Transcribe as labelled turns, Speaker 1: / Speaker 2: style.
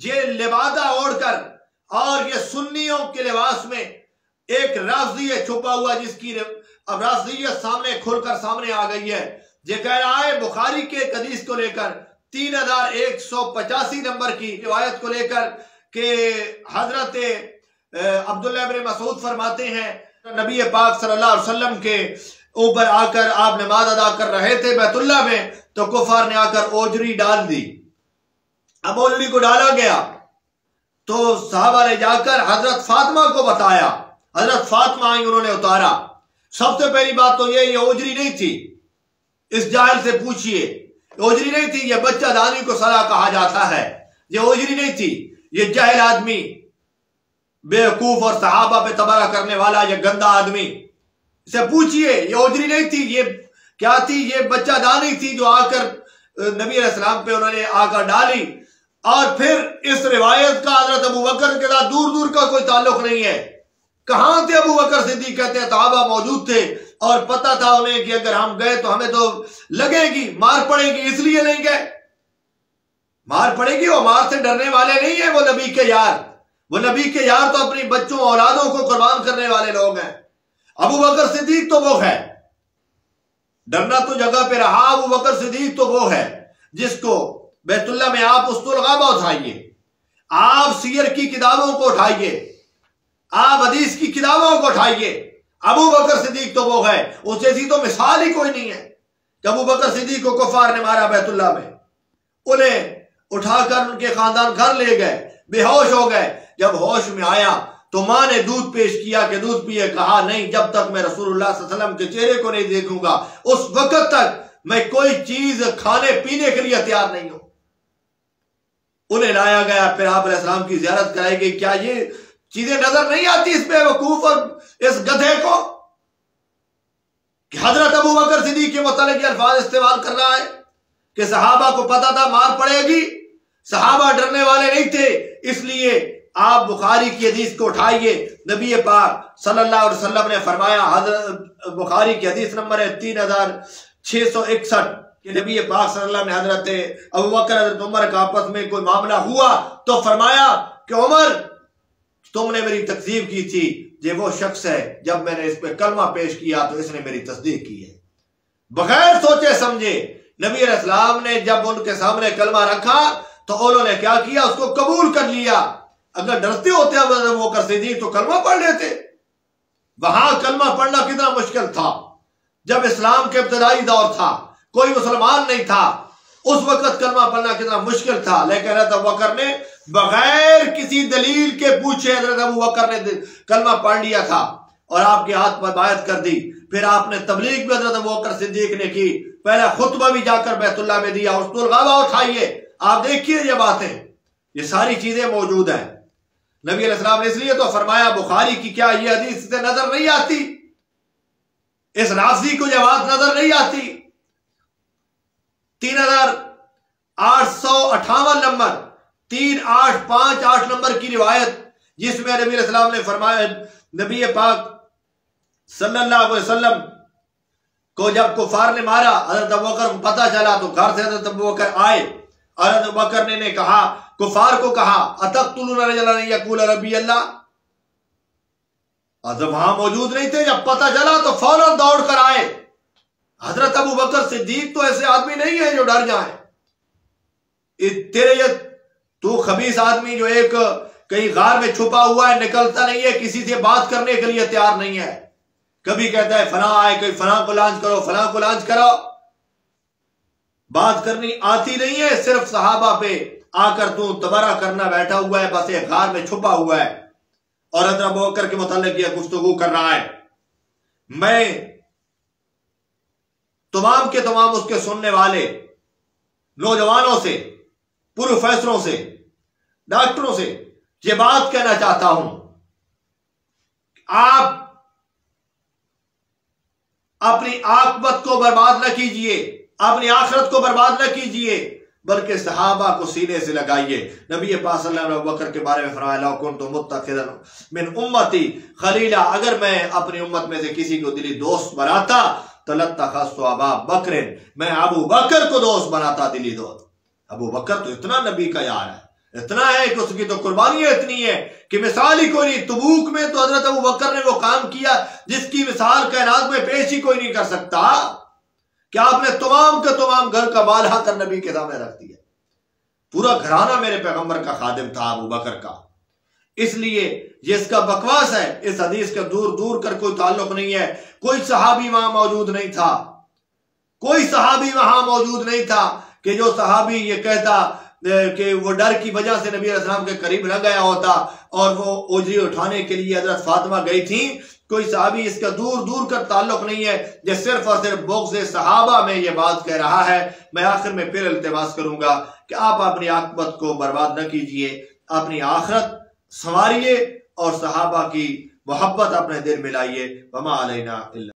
Speaker 1: یہ لبادہ اوڑھ کر اور یہ سنیوں کے لباس میں ایک رافضیت چھپا ہوا جس کی اب رافضیت سامنے کھل کر سامنے آ گئی ہے. یہ کہہ رہا ہے بخاری کے حدیث کو لے کر 3185 نمبر کی روایت کو لے کر کہ حضرت عبداللہ بن مسعود فرماتے ہیں نبی پاک صلی اللہ علیہ وسلم کے اوپر آ کر آپ نماز ادا کر رہے تھے بیت اللہ میں تو کفار نے آ کر اوجری ڈال دی. اب اوجری کو ڈالا گیا تو صحابہ نے جا کر حضرت فاطمہ کو بتایا. حضرت فاطمہ آئی, انہوں نے اتارا. سب سے پہلی بات تو یہ اوجری نہیں تھی. اس جاہل سے پوچھئے, اوجری نہیں تھی. یہ بچہ دانی کو صلاح کہا جاتا ہے. یہ اوجری نہیں تھی. یہ جاہل آدمی, بیوقوف اور صحابہ پہ تبرہ کرنے والا یہ گندا آدمی, اسے پوچھئے. یہ اوجری نہیں تھی. یہ کیا تھی؟ یہ بچہ دانی تھی جو آ کر نبی علیہ السلام پہ انہوں نے آ کر ڈالی. اور پھر اس روایت کا حضرت ابو بکر کے ساتھ دور دور کا کوئی تعلق نہیں ہے. کہاں تھے ابو بکر صدیق؟ کہتے ہیں صحابہ موجود تھے اور پتہ تھا انہیں کہ اگر ہم گئے تو ہمیں تو لگے گی, مار پڑے گی, اس لیے نہیں گئے. مار پڑے گی, وہ مار سے ڈرنے والے نہیں ہیں. وہ نبی کے یار, وہ نبی کے یار تو اپنی بچوں اولادوں کو قربان کرنے والے لوگ ہیں. ابو بکر صدیق تو وہ ہے, ڈرنا تو جگہ پہ رہا. ابو بکر صدیق تو وہ ہے جس کو بیت اللہ میں آپ اسط الغابہ اٹھائیے, آپ سیر کی کتابوں کو اٹھائیے, آپ حدیث کی کتابوں کو اٹھائیے. ابو بکر صدیق تو وہ ہے, اس جیسی تو مثال ہی کوئی نہیں ہے کہ ابو بکر صدیق کو کفار نے مارا بیت اللہ میں. انہیں اٹھا کر ان کے خاندان گھر لے گئے, بے ہوش ہو گئے. جب ہوش میں آیا تو ماں نے دودھ پیش کیا کہ دودھ پیے. کہا نہیں, جب تک میں رسول اللہ صلی اللہ علیہ وسلم کے چہرے کو نہیں دیکھوں گا اس وقت تک میں کوئی چیز کھانے پینے کے لیے تیار نہیں ہوں. انہیں لایا گیا, پھر آپ علیہ السلام کی زیارت کرائی گئی. کیا یہ چیزیں نظر نہیں آتی اس بے وقوف اور اس گدھے کو کہ حضرت ابو بکر صدیق کے متعلق یہ الفاظ استعمال کر رہا ہے کہ صحابہ کو پتا تھا مار پڑے گی, صحابہ ڈرنے والے نہیں تھے, اس لیے آپ بخاری کی حدیث کو اٹھائیے. نبی پاک صلی اللہ علیہ وسلم نے فرمایا, حضرت بخاری کی حدیث نمبر ہے 3661 کہ نبی پاک صلی اللہ علیہ وسلم نے حضرت ابو بکر حضرت عمر کا آپس میں کوئی معاملہ ہوا تو فرمایا کہ عمر تم نے میری تکذیب کی تھی, یہ وہ شخص ہے جب میں نے اس پہ کلمہ پیش کیا تو اس نے میری تصدیق کی ہے. بغیر سوچے سمجھے نبی علیہ السلام نے جب ان کے سامنے کلمہ رکھا تو انہوں نے کیا کیا, اس کو قبول کر لیا. اگر ڈرتے ہوتے وہ کر صدیق تو کلمہ پڑھ لیتے. وہاں کلمہ پڑھنا کتنا مشکل تھا جب اسلام کے ابتدائی دور تھا, کوئی مسلمان نہیں تھا, اس وقت کلمہ پڑھنا کتنا مشکل تھا. لیکن حضرت ابو بکر نے بغیر کسی دلیل کے پوچھے حضرت ابو بکر نے کلمہ پڑھ لیا تھا اور آپ کے ہاتھ پر بیعت کر دی. پھر آپ نے تبلیغ بھی حضرت ابو بکر صدیق نے کی, پہلا خطبہ بھی جا کر بیت اللہ میں دیا. اسط الغابہ اٹھائیے, آپ دیکھیے یہ باتیں, یہ ساری چیزیں موجود ہیں. نبی علیہ السلام نے اس لیے تو فرمایا بخاری کی کیا یہ حدیث سے نظر نہیں آتی, اس رافضی کو یہ بات نظر نہیں آتی. 3858 نمبر 3858 نمبر کی روایت جس میں نبی علیہ السلام نے فرمایا, نبی پاک صلی اللہ علیہ وسلم کو جب کفار نے مارا, حضرت ابو بکر کو پتہ چلا تو گھر سے حضرت ابو بکر آئے. حضرت ابو بکر نے کہا, کفار کو کہا, اتقتلون رجلا یقول ربی اللہ. جب وہاں موجود نہیں تھے, جب پتہ چلا تو فوراً دوڑ کر آئے. حضرت ابو بکر صدیق تو ایسے آدمی نہیں ہے جو ڈر جائیں. تیرے یہ تو خبیث آدمی جو ایک کہیں غار میں چھپا ہوا ہے, نکلتا نہیں ہے, کسی سے بات کرنے کے لیے تیار نہیں ہے. کبھی کہتا ہے فلاں آئے, کبھی فلاں کو لانچ کرو, فلاں کو لانچ کرو. بات کرنی آتی نہیں ہے, صرف صحابہ پہ آ کر تو تبرہ کرنا بیٹھا ہوا ہے, بس ایک غار میں چھپا ہوا ہے اور حضرت ابو بکر کے متعلق یہ گفتگو کر رہا ہے. میں تمام کے تمام اس کے سننے والے نوجوانوں سے, پروفیسروں سے, ڈاکٹروں سے یہ بات کہنا چاہتا ہوں, آپ اپنی عاقبت کو برباد نہ کیجئے, اپنی آخرت کو برباد نہ کیجئے, بلکہ صحابہ کو سینے سے لگائیے. نبی پاک صلی اللہ علیہ وسلم کے بارے میں فرمایا, لو کنت متخذا من امتی خلیلا, اگر میں اپنی امت میں سے کسی کو دلی دوست بناتا تو لاتخذت ابا بکر, میں ابو بکر کو دوست بناتا, دلی دوست. ابو بکر تو اتنا نبی کا یار ہے, اتنا ہے کہ اس کی تو قربانیاں اتنی ہے کہ مثال ہی کوئی نہیں. تبوک میں تو حضرت ابوبکر نے وہ کام کیا جس کی مثال کائنات میں پیش ہی کوئی نہیں کر سکتا، کہ آپ نے تمام کا تمام گھر کا مال ہا کر نبی کے سامنے رکھ دیا. پورا گھرانہ میرے پیغمبر کا خادم تھا ابوبکر کا. اس لیے یہ اس کا بکواس ہے، اس حدیث کا دور دور کر کوئی تعلق نہیں ہے. کوئی صحابی وہاں موجود نہیں تھا، کوئی صحابی وہاں موجود نہیں تھا کہ جو صحابی یہ کہتا کہ وہ ڈر کی وجہ سے نبی علیہ السلام کے قریب نہ گیا ہوتا اور وہ اجری اٹھانے کے لیے حضرت فاطمہ گئی تھیں. کوئی صحابی اس کا دور دور کر تعلق نہیں ہے. یہ صرف اور صرف بغض صحابہ میں یہ بات کہہ رہا ہے. میں آخر میں پھر التماس کروں گا کہ آپ اپنی عاقبت کو برباد نہ کیجئے، اپنی آخرت سنواریے اور صحابہ کی محبت اپنے دل میں لائیے. وما علینا الا